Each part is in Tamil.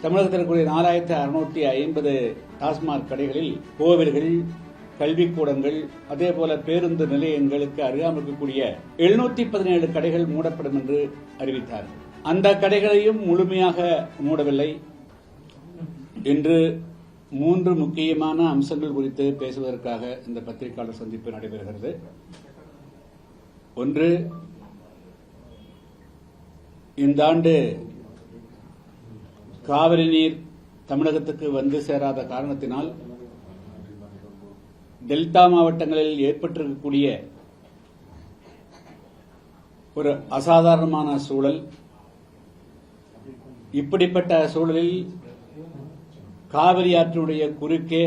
தமிழகத்தில் கூடிய 4650 டாஸ்மாக் கடைகளில் கோவில்கள், கல்விக்கூடங்கள், அதேபோல பேருந்து நிலையங்களுக்கு அருகாமல் இருக்கக்கூடிய 717 கடைகள் மூடப்படும் என்று அறிவித்தார். அந்த கடைகளையும் முழுமையாக மூடவில்லை. இன்று 3 முக்கியமான அம்சங்கள் குறித்து பேசுவதற்காக இந்த பத்திரிகையாளர் சந்திப்பு நடைபெறுகிறது. ஒன்று, இந்த ஆண்டு காவிரி நீர் தமிழகத்துக்கு வந்து சேராத காரணத்தினால் டெல்டா மாவட்டங்களில் ஏற்பட்டிருக்கக்கூடிய ஒரு அசாதாரணமான சூழல். இப்படிப்பட்ட சூழலில் காவிரி ஆற்றினுடைய குறுக்கே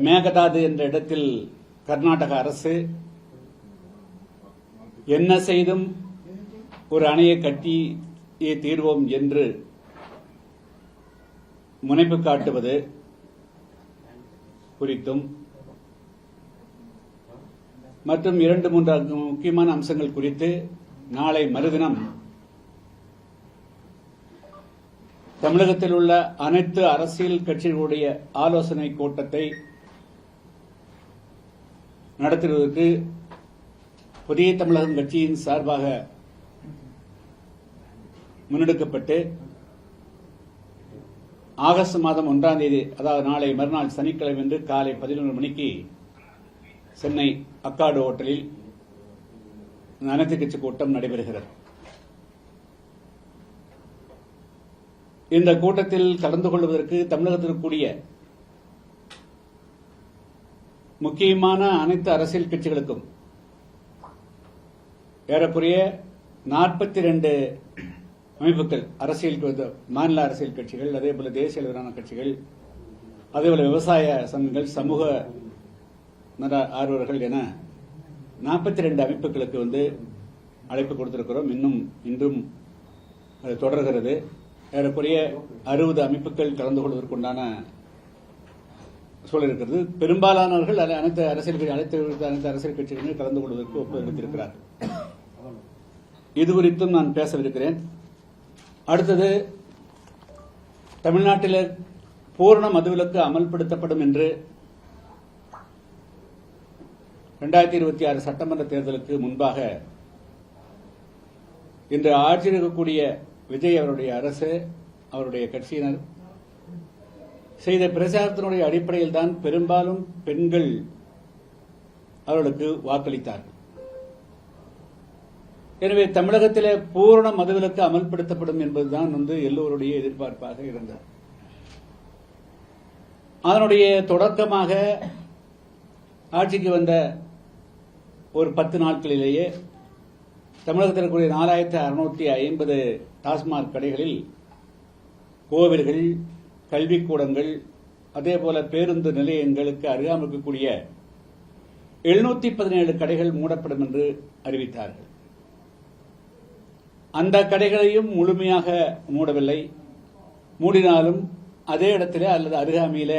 மேகதாது என்ற இடத்தில் கர்நாடக அரசு என்ன செய்தும் ஒரு அணையை கட்டியே தீர்வோம் என்று முனைப்பு காட்டுவது குறித்தும் மற்றும் 2-3 முக்கியமான அம்சங்கள் குறித்து நாளை மறுதினம் தமிழகத்தில் உள்ள அனைத்து அரசியல் கட்சிகளுடைய ஆலோசனை கூட்டத்தை நடத்துவதற்கு புதிய தமிழகம் கட்சியின் சார்பாக முன்னெடுக்கப்பட்டு ஆகஸ்ட் மாதம் 1ஆம் தேதி, அதாவது நாளை மறுநாள் சனிக்கிழமை அன்று காலை 11 மணிக்கு சென்னை அக்காடு ஹோட்டலில் அனைத்து கட்சி கூட்டம் நடைபெறுகிறது. இந்த கூட்டத்தில் கலந்து கொள்வதற்கு தமிழகத்தில் கூடிய முக்கியமான அனைத்து அரசியல் கட்சிகளுக்கும் ஏறக்குறைய 42 அமைப்புகள், மாநில அரசியல் கட்சிகள், அதேபோல தேசிய அளவிலான கட்சிகள், அதேபோல விவசாய சங்கங்கள், சமூக நல ஆர்வலர்கள் என 42 அமைப்புகளுக்கு அழைப்பு கொடுத்திருக்கிறோம். இன்றும் அது தொடர்கிறது. ஏறக்குறைய 60 அமைப்புகள் கலந்து கொள்வதற்குண்டான சூழல் இருக்கிறது. பெரும்பாலானவர்கள் அனைத்து அரசியல் கட்சிகளும் கலந்து கொள்வதற்கு ஒப்புதளித்திருக்கிறார். இது குறித்தும் நான் பேசவிருக்கிறேன். அடுத்தது, தமிழ்நாட்டில் பூரண மதுவிலக்கு அமல்படுத்தப்படும் என்று 2026 சட்டமன்ற தேர்தலுக்கு முன்பாக இன்று ஆட்சியில் இருக்கக்கூடிய விஜய் அவருடைய அரசு, அவருடைய கட்சியினர் செய்த பிரச்சாரத்தினுடைய அடிப்படையில் தான் பெரும்பாலும் பெண்கள் அவர்களுக்கு வாக்களித்தார்கள். எனவே தமிழகத்திலே பூரண மதுவிலக்கு அமல்படுத்தப்படும் என்பதுதான் எல்லோருடைய எதிர்பார்ப்பாக இருந்தது. அதனுடைய தொடக்கமாக ஆட்சிக்கு வந்த ஒரு 10 நாட்களிலேயே தமிழகத்தில் இருக்கக்கூடிய 4650 டாஸ்மாக் கடைகளில் கோவில்கள், கல்விக்கூடங்கள், அதேபோல பேருந்து நிலையங்களுக்கு அருகாமல் இருக்கக்கூடிய 717 கடைகள் மூடப்படும் என்று அறிவித்தார்கள். அந்த கடைகளையும் முழுமையாக மூடவில்லை. மூடினாலும் அதே இடத்திலே அல்லது அருகாமையில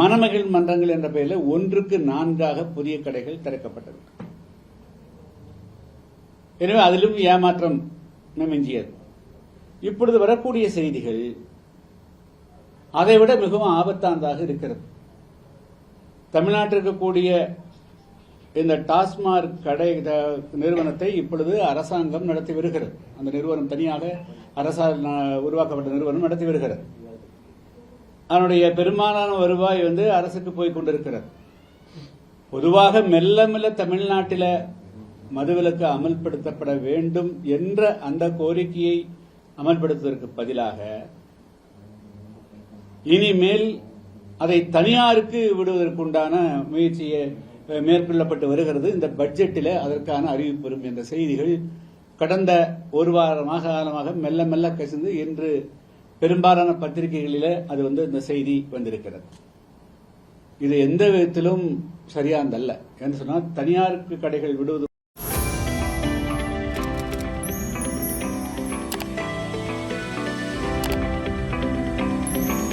மணமகள் மன்றங்கள் என்ற பெயரில் 1க்கு 4 புதிய கடைகள் திறக்கப்பட்டது. எனவே அதிலும் ஏமாற்றம் மிஞ்சியது. இப்பொழுது வரக்கூடிய செய்திகள் அதைவிட மிகவும் ஆபத்தானதாக இருக்கிறது. தமிழ்நாட்டில் இருக்கக்கூடிய இந்த டாஸ்மாக் கடை நிறுவனத்தை இப்பொழுது அரசாங்கம் நடத்தி வருகிறது. அந்த நிறுவனம் தனியாக அரசால் உருவாக்கப்பட்ட நிறுவனம் நடத்தி வருகிறது. அதனுடைய பெரும்பாலான வருவாய் அரசுக்கு போய் கொண்டிருக்கிறது. பொதுவாக மெல்ல மெல்ல தமிழ்நாட்டில் மதுவிலக்கு அமல்படுத்தப்பட வேண்டும் என்ற அந்த கோரிக்கையை அமல்படுத்துவதற்கு பதிலாக இனிமேல் அதை தனியாருக்கு விடுவதற்குண்டான முயற்சியை மேற்கொள்ளப்பட்டு வருகிறது. இந்த பட்ஜெட்டில் அதற்கான அறிவிப்பு வரும் என்ற செய்திகள் கடந்த ஒரு வாரமாக மெல்ல மெல்ல கசிந்து இன்று பெரும்பாலான பத்திரிகைகளில் அது இந்த செய்தி வந்திருக்கிறது. இது எந்த விதத்திலும் சரியானதல்ல. என்று சொன்னால் தனியாருக்கு கடைகள் விடுவது